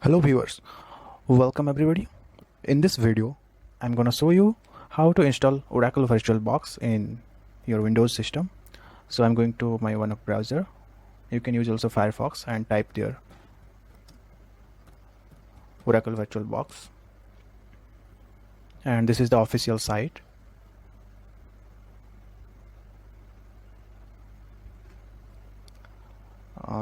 Hello viewers, welcome everybody. In this video, I'm gonna show you how to install Oracle VirtualBox in your Windows system. So I'm going to my one browser. You can use also Firefox and type there Oracle VirtualBox. And this is the official site.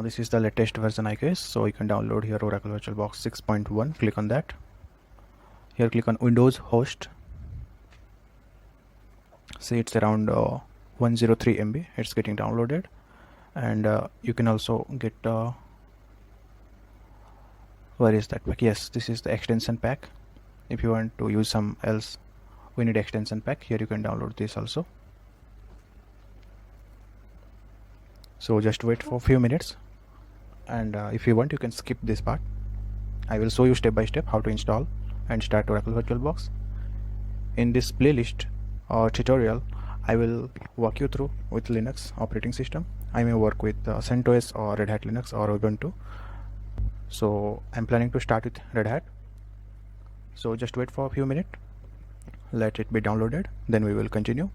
This is the latest version, I guess. So you can download here Oracle VirtualBox 6.1. Click on that. Here click on Windows host. See, it's around 103 MB. It's getting downloaded, and you can also get where is that pack? Yes, this is the extension pack. If you want to use some else, we need extension pack. Here you can download this also. So just wait for a few minutes, and if you want, you can skip this part. I will show you step by step how to install and start Oracle VirtualBox. In this playlist or tutorial, I will walk you through with Linux operating system. I may work with CentOS or Red Hat Linux or Ubuntu. So I'm planning to start with Red Hat. So just wait for a few minutes, let it be downloaded, then we will continue.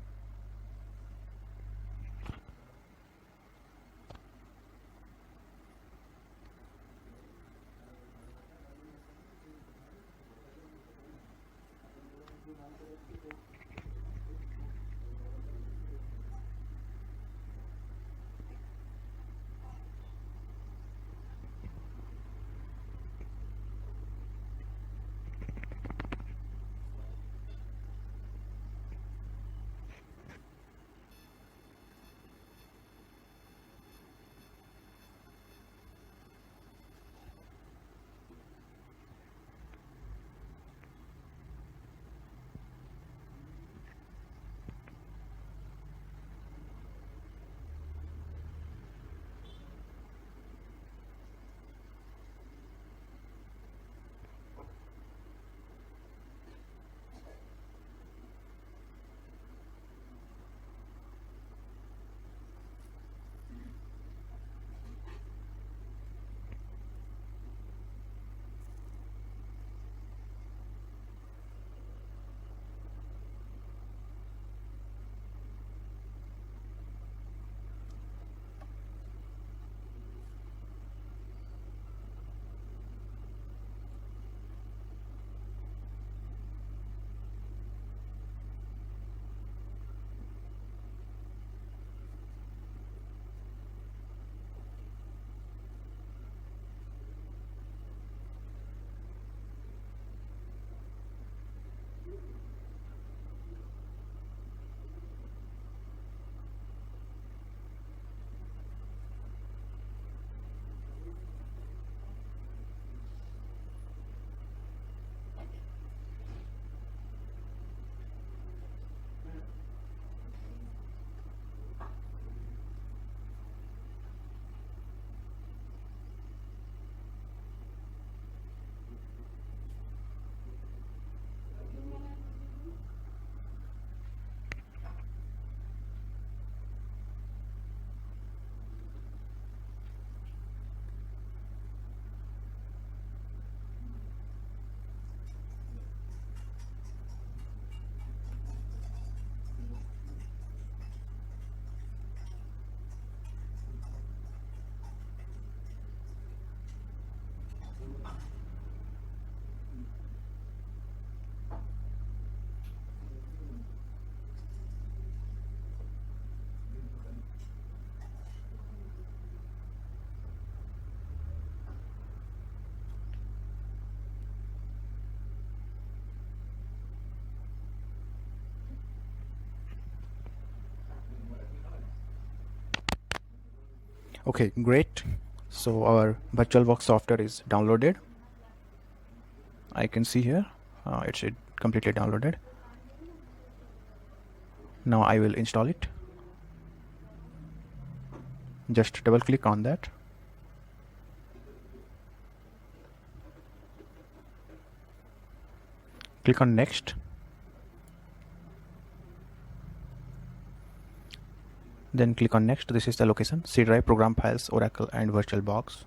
Okay, great. So our VirtualBox software is downloaded. I can see here it's completely downloaded. Now I will install it. Just double click on that. Click on next. Then click on next. This is the location: C drive, program files, Oracle, and VirtualBox.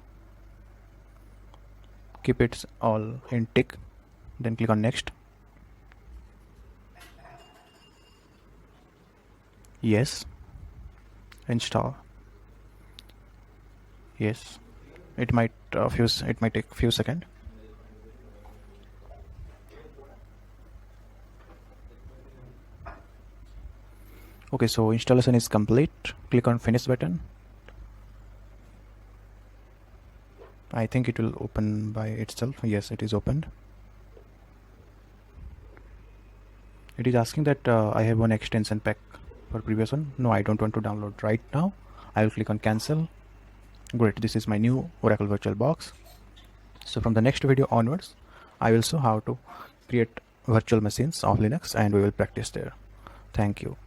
keep it all in tick, then click on next. Yes. Install. Yes. It might take few seconds. Okay, so installation is complete. Click on finish button. I think it will open by itself. Yes, it is opened. It is asking that I have one extension pack for previous one. No, I don't want to download right now. I will click on cancel. Great, this is my new Oracle VirtualBox. So from the next video onwards, I will show how to create virtual machines of Linux, and we will practice there. Thank you.